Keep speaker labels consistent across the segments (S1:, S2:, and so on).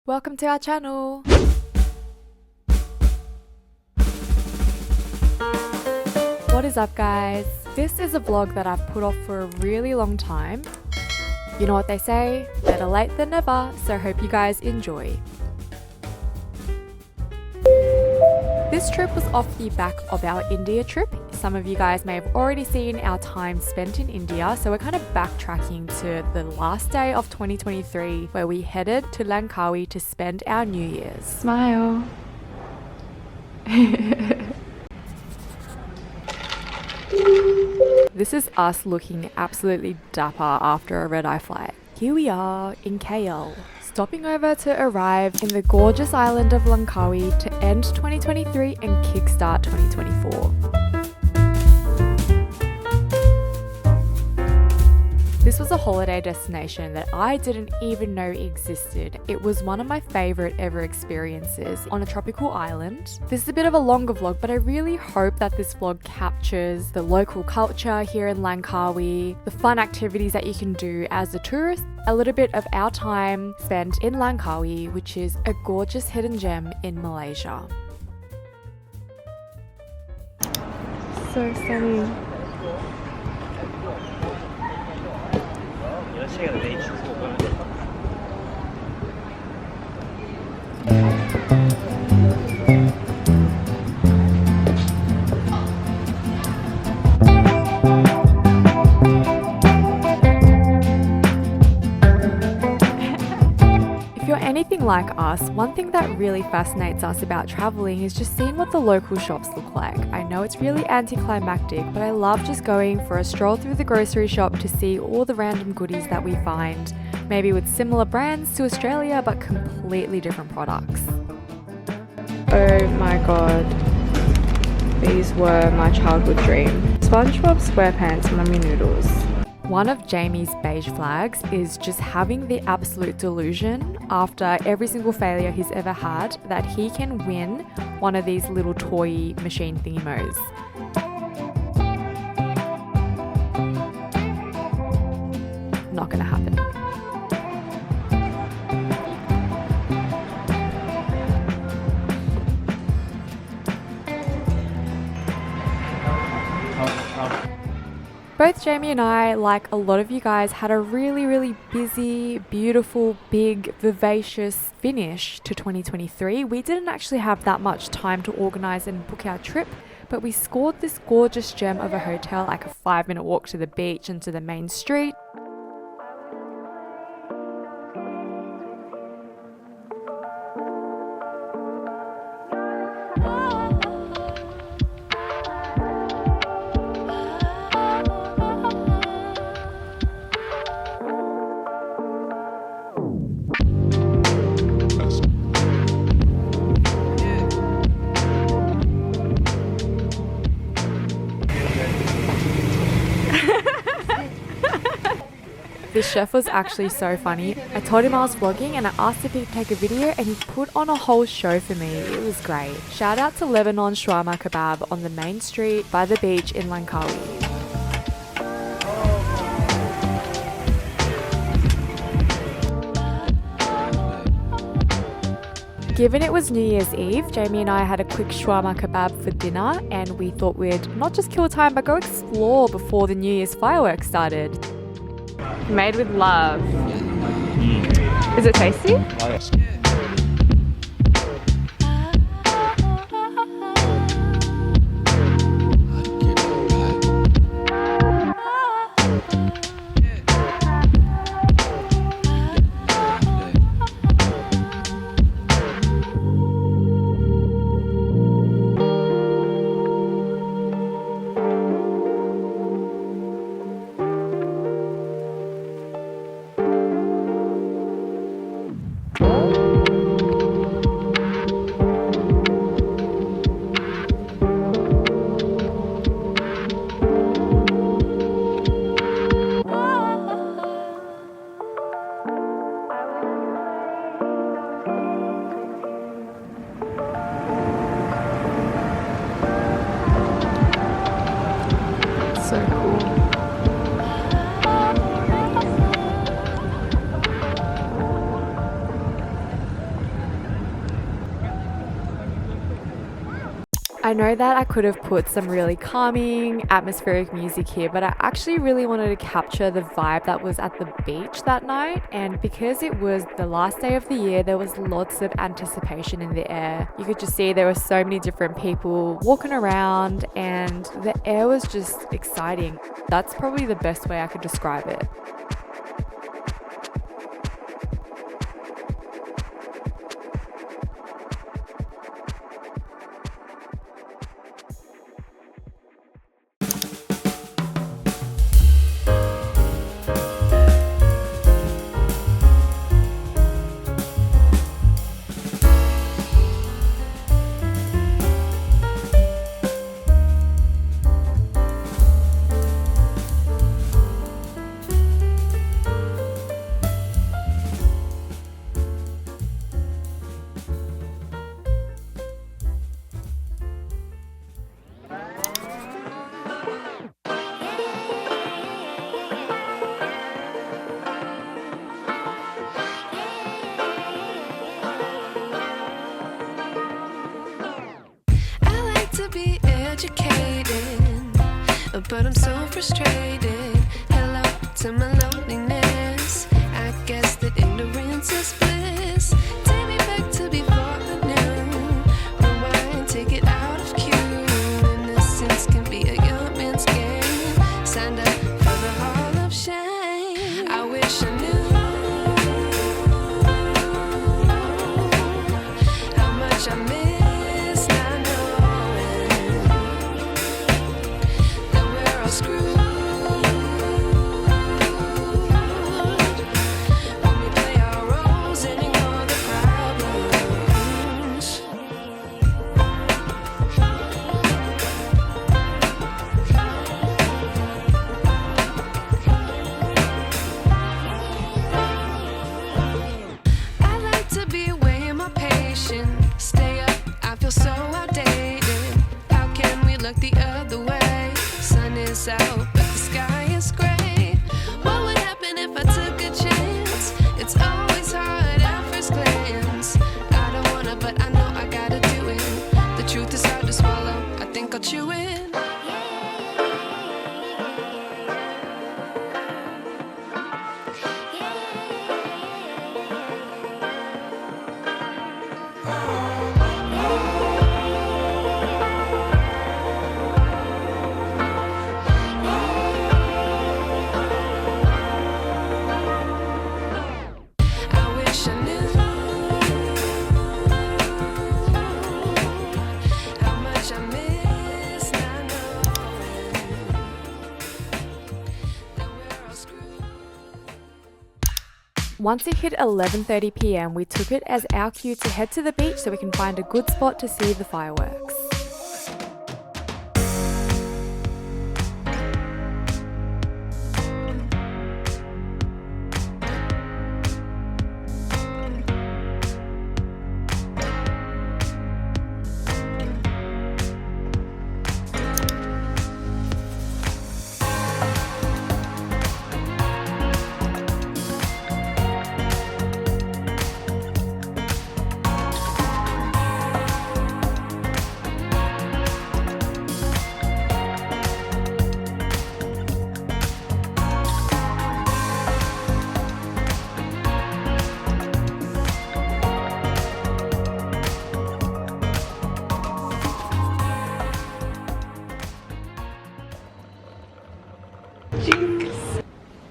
S1: Welcome to our channel! What is up guys? This is a vlog that I've put off for a really long time. You know what they say, better late than never, so hope you guys enjoy. This trip was off the back of our India trip. Some of you guys may have already seen our time spent in India, so we're kind of backtracking to the last day of 2023 where we headed to Langkawi to spend our New Year's. Smile! This is us looking absolutely dapper after a red-eye flight. Here we are in KL, stopping over to arrive in the gorgeous island of Langkawi to end 2023 and kickstart 2024. This was a holiday destination that I didn't even know existed. It was one of my favorite ever experiences on a tropical island. This is a bit of a longer vlog, but I really hope that this vlog captures the local culture here in Langkawi, the fun activities that you can do as a tourist, a little bit of our time spent in Langkawi, which is a gorgeous hidden gem in Malaysia. So stunning. Let's check out the beach. If you're anything like us, one thing that really fascinates us about traveling is just seeing what the local shops look like. I know it's really anticlimactic, but I love just going for a stroll through the grocery shop to see all the random goodies that we find, maybe with similar brands to Australia but completely different products. Oh my god, these were my childhood dream. SpongeBob SquarePants Mummy Noodles. One of Jamie's beige flags is just having the absolute delusion after every single failure he's ever had that he can win one of these little toy machine thingy-mos. Not gonna happen. Both Jamie and I, like a lot of you guys, had a really busy, beautiful, big, vivacious finish to 2023. We didn't actually have that much time to organise and book our trip, but we scored this gorgeous gem of a hotel, like a 5-minute walk to the beach and to the main street. The chef was actually so funny. I told him I was vlogging and I asked if he could take a video and he put on a whole show for me. It was great. Shout out to Lebanon Shawarma Kebab on the main street by the beach in Langkawi. Given it was New Year's Eve, Jamie and I had a quick shawarma kebab for dinner and we thought we'd not just kill time but go explore before the New Year's fireworks started. Made with love. Is it tasty? I know that I could have put some really calming, atmospheric music here, but I actually really wanted to capture the vibe that was at the beach that night. And because it was the last day of the year, there was lots of anticipation in the air. You could just see there were so many different people walking around, and the air was just exciting. That's probably the best way I could describe it.
S2: But I'm so frustrated. Hello to my loneliness. I guess that ignorance is bliss. Take me back to before I knew. Rewind, take it out of cue. Innocence can be a young man's game. Signed up for the hall of shame. I wish I knew how much I miss not knowing that we're all screwed when we play our roles and ignore the problems. I like to be away in my patience. Stay up, I feel so outdated. How can we look the other way? Sun is out, but the sky is gray. What would happen if I took a chance? It's always hard at first glance. I don't wanna, but I know I gotta do it. The truth is hard to swallow. I think I'll chew it. I wish I knew how much I miss not knowing that we're all screwed.
S1: Once it hit 11:30 p.m, we took it as our cue to head to the beach so we can find a good spot to see the fireworks.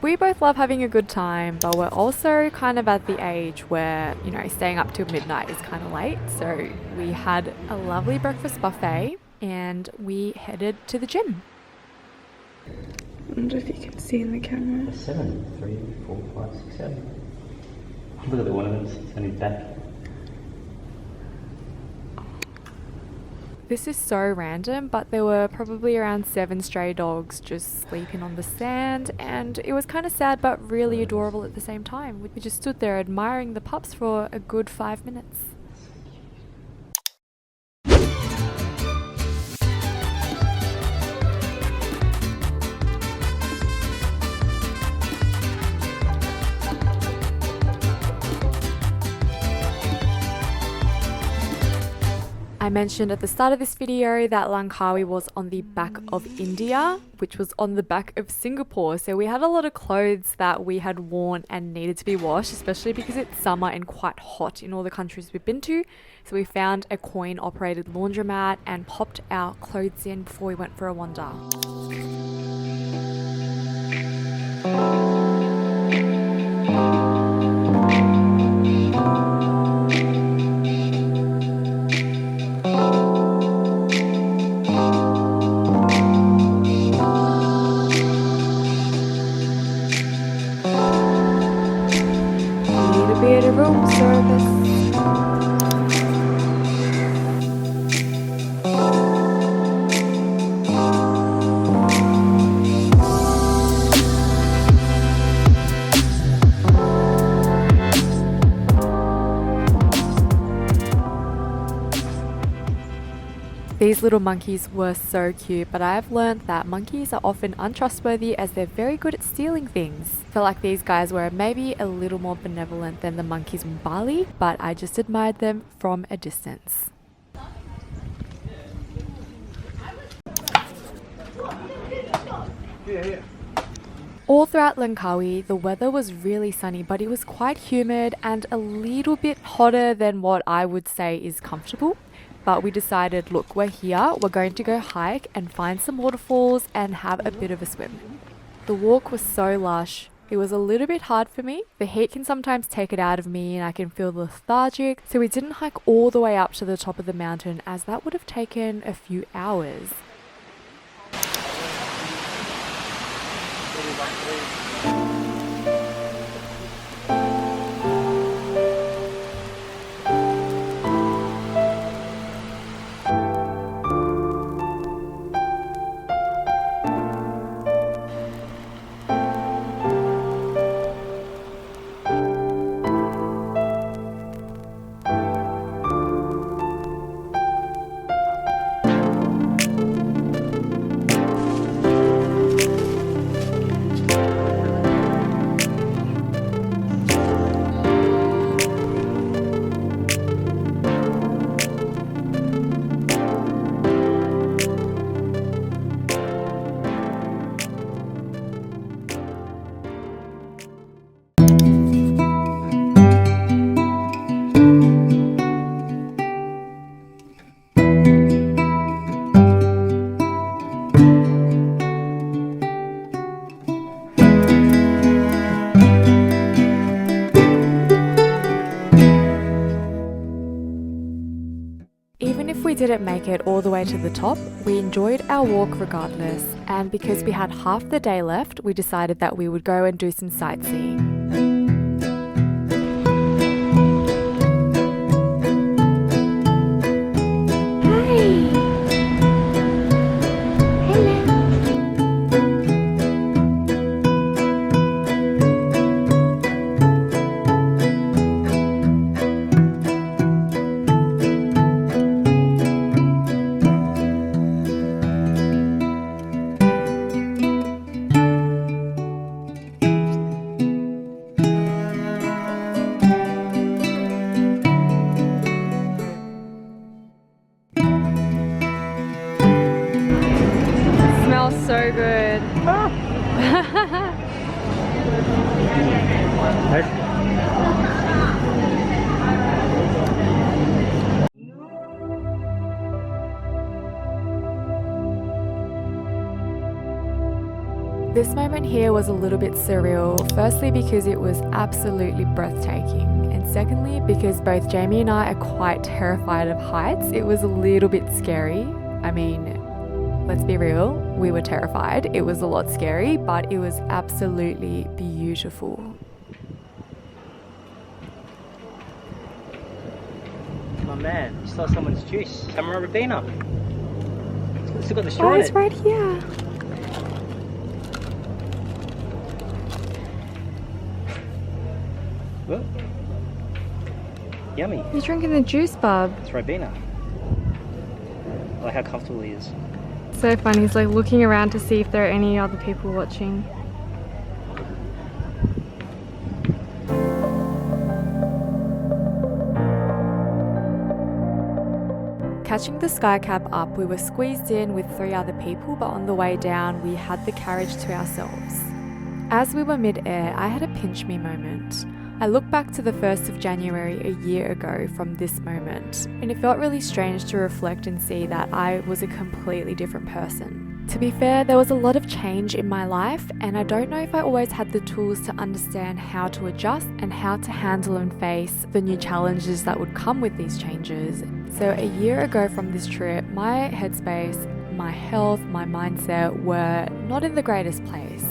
S1: We both love having a good time, but we're also kind of at the age where, staying up till midnight is kind of late. So we had a lovely breakfast buffet and we headed to the gym.
S3: I wonder if you can see in the camera.
S4: 7, 3, 4, 5, 6, 7. Look at the ornaments, it's on his back.
S1: This is so random, but there were probably around 7 stray dogs just sleeping on the sand, and it was kind of sad but really adorable at the same time. We just stood there admiring the pups for a good 5 minutes. I mentioned at the start of this video that Langkawi was on the back of India, which was on the back of Singapore. So we had a lot of clothes that we had worn and needed to be washed, especially because it's summer and quite hot in all the countries we've been to. So we found a coin-operated laundromat and popped our clothes in before we went for a wander. Bit of room service. These little monkeys were so cute, but I have learned that monkeys are often untrustworthy as they're very good at stealing things. Felt like these guys were maybe a little more benevolent than the monkeys in Bali, but I just admired them from a distance. All throughout Langkawi, the weather was really sunny, but it was quite humid and a little bit hotter than what I would say is comfortable. But we decided, look, we're here, we're going to go hike and find some waterfalls and have a bit of a swim. The walk was so lush. It was a little bit hard for me. The heat can sometimes take it out of me and I can feel lethargic. So we didn't hike all the way up to the top of the mountain as that would have taken a few hours. Even if we didn't make it all the way to the top, we enjoyed our walk regardless, and because we had half the day left, we decided that we would go and do some sightseeing. So good. This moment here was a little bit surreal, firstly because it was absolutely breathtaking, and secondly because both Jamie and I are quite terrified of heights. It was a little bit scary. I mean, let's be real, we were terrified. It was a lot scary, but it was absolutely beautiful.
S4: My man, you stole someone's juice. Samurai Ribena. It's still got the straw
S1: Oh,
S4: in
S1: it's
S4: it.
S1: right here.
S4: What? Yummy.
S1: You're drinking the juice, bub.
S4: It's Ribena. I like how comfortable he is.
S1: So funny, he's like looking around to see if there are any other people watching. catching the Sky Cab up, we were squeezed in with 3 other people, but on the way down, we had the carriage to ourselves. As we were mid-air, I had a pinch me moment. I look back to the 1st of January a year ago from this moment, and it felt really strange to reflect and see that I was a completely different person. To be fair, there was a lot of change in my life, and I don't know if I always had the tools to understand how to adjust and how to handle and face the new challenges that would come with these changes. So a year ago from this trip, my headspace, my health, my mindset were not in the greatest place.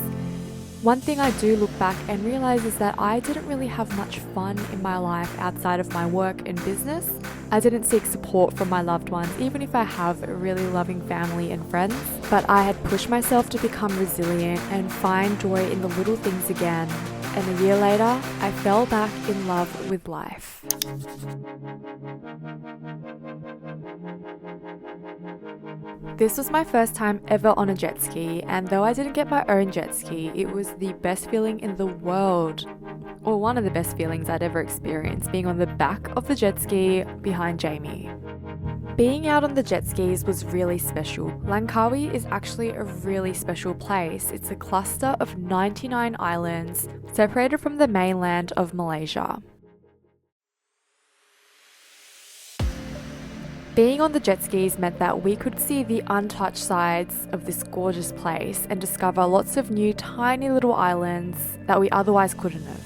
S1: One thing I do look back and realize is that I didn't really have much fun in my life outside of my work and business. I didn't seek support from my loved ones, even if I have a really loving family and friends. But I had pushed myself to become resilient and find joy in the little things again. And a year later, I fell back in love with life. This was my first time ever on a jet ski, and though I didn't get my own jet ski, it was the best feeling in the world. Or one of the best feelings I'd ever experienced, being on the back of the jet ski behind Jamie. Being out on the jet skis was really special. Langkawi is actually a really special place. It's a cluster of 99 islands separated from the mainland of Malaysia. Being on the jet skis meant that we could see the untouched sides of this gorgeous place and discover lots of new tiny little islands that we otherwise couldn't have.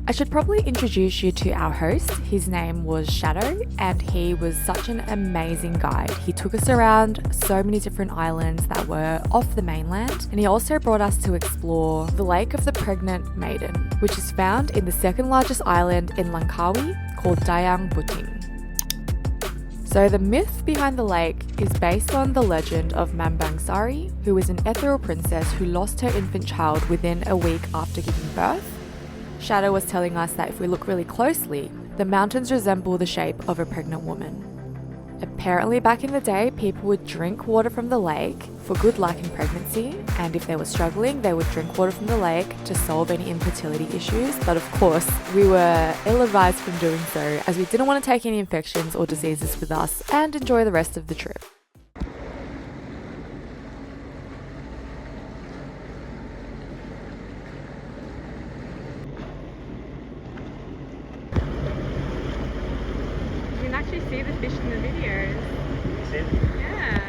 S1: I should probably introduce you to our host. His name was Shadow, and he was such an amazing guide. He took us around so many different islands that were off the mainland, and he also brought us to explore the Lake of the Pregnant Maiden, which is found in the second largest island in Langkawi called Dayang Buting. So the myth behind the lake is based on the legend of Mambang Sari, who is an ethereal princess who lost her infant child within a week after giving birth. Shadow was telling us that if we look really closely, the mountains resemble the shape of a pregnant woman. Apparently back in the day, people would drink water from the lake for good luck in pregnancy, and if they were struggling, they would drink water from the lake to solve any infertility issues. But of course, we were ill-advised from doing so, as we didn't want to take any infections or diseases with us and enjoy the rest of the trip.
S3: You can actually see the fish in the videos.
S4: See it?
S3: Yeah.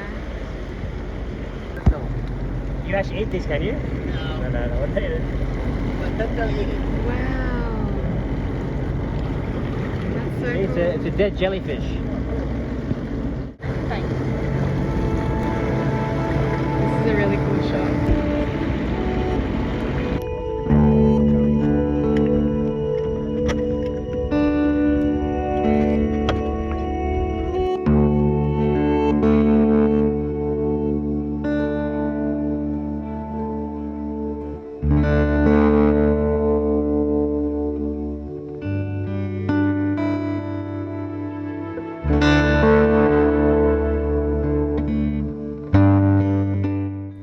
S4: You actually eat this, can you? No. No, I'll eat it.
S3: Wow. That's so
S4: See,
S3: cool.
S4: it's a dead jellyfish.
S3: This is a really cool shot.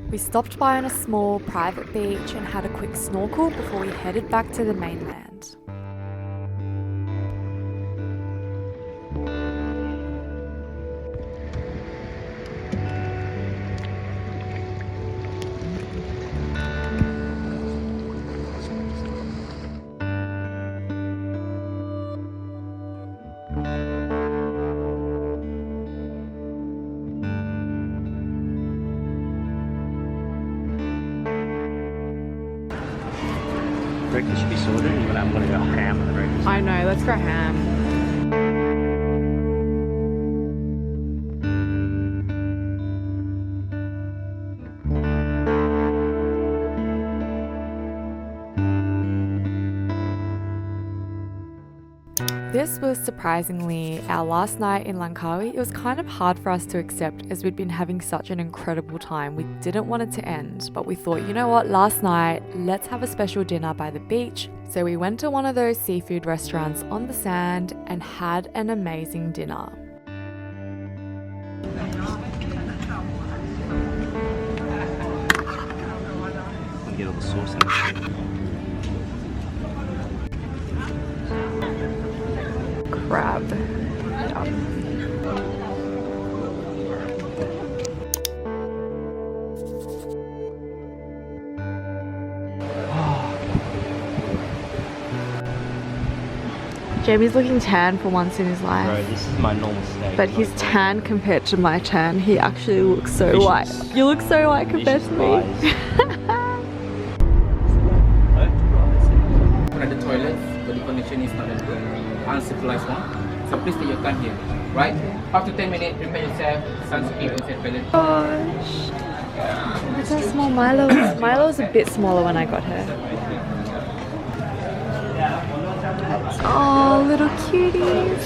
S1: We stopped by on a small private beach and had a quick snorkel before we headed back to the mainland.
S4: Breakfast should be sorted, but I'm going to go ham on the breakfast.
S3: I know, let's go ham.
S1: This was surprisingly our last night in Langkawi. It was kind of hard for us to accept as we'd been having such an incredible time. We didn't want it to end, but we thought, you know what, last night, let's have a special dinner by the beach. So we went to one of those seafood restaurants on the sand and had an amazing dinner.
S4: Get all the sauce in it.
S1: Jamie's looking tan for once in his life.
S4: Bro, this is my normal state.
S1: But he's tan compared to my tan. He actually looks so white. You look so white compared to me.
S5: One of the toilets, but the condition is not a uncivilized one. So please take your time here, right? After 10 minutes, prepare yourself, sunscreen and set toilet.
S1: Gosh. Look how small Milo is. Milo's a bit smaller when I got her. Oh, little cuties.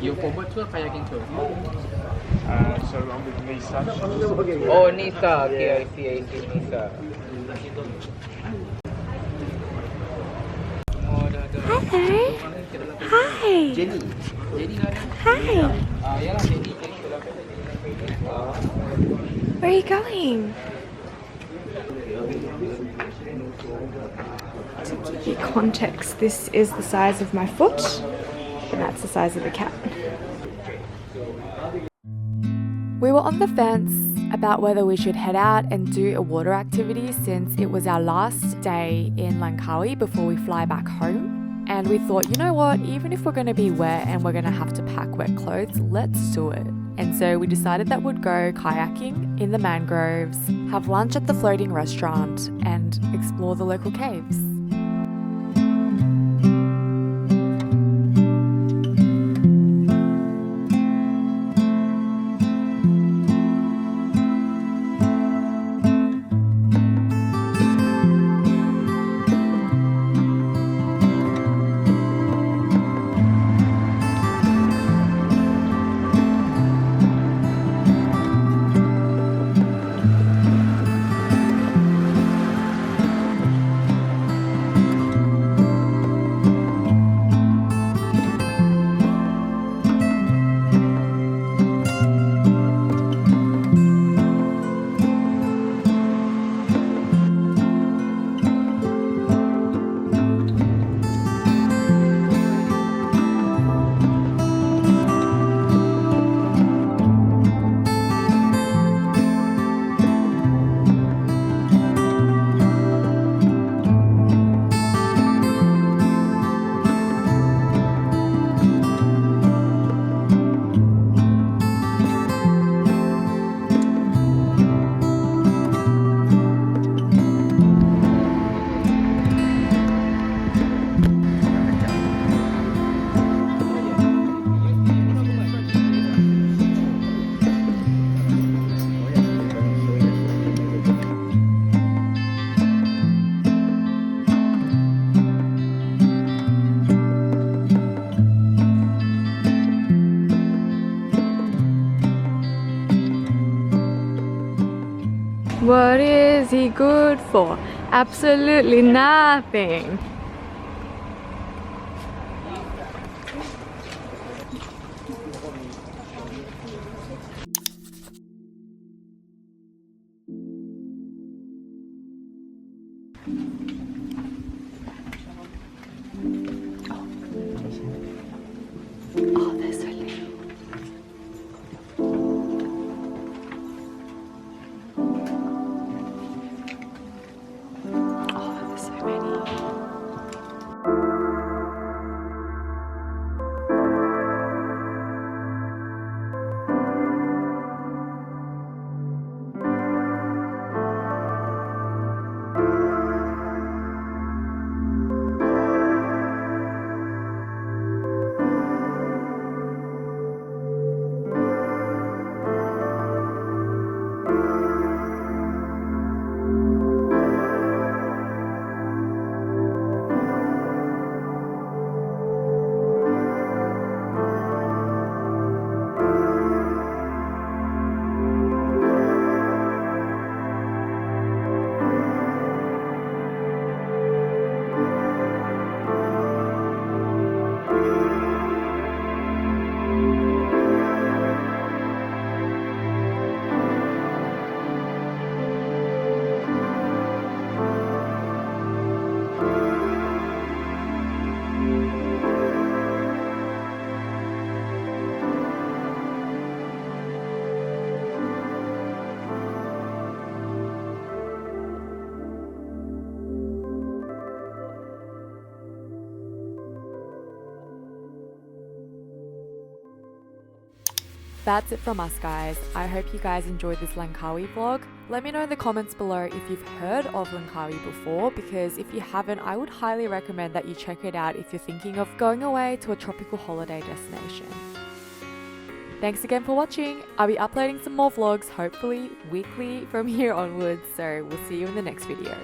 S5: You for boat tour, kayaking tour?
S6: So I'm with Nisa.
S5: Oh, Nisa. Okay, I see, Nisa.
S1: Hello. Hi.
S5: Jenny.
S1: Hi.
S5: Yeah, Jenny.
S1: Where are you going? To give you context, this is the size of my foot, and that's the size of the cat. We were on the fence about whether we should head out and do a water activity since it was our last day in Langkawi before we fly back home. And we thought, you know what, even if we're going to be wet and we're going to have to pack wet clothes, let's do it. And so we decided that we'd go kayaking in the mangroves, have lunch at the floating restaurant, and explore the local caves. What is he good for? Absolutely nothing. Oh, they're so little. Oh, there's so many. That's it from us guys. I hope you guys enjoyed this Langkawi vlog. Let me know in the comments below if you've heard of Langkawi before, because if you haven't, I would highly recommend that you check it out if you're thinking of going away to a tropical holiday destination. Thanks again for watching. I'll be uploading some more vlogs, hopefully weekly from here onwards, so we'll see you in the next video.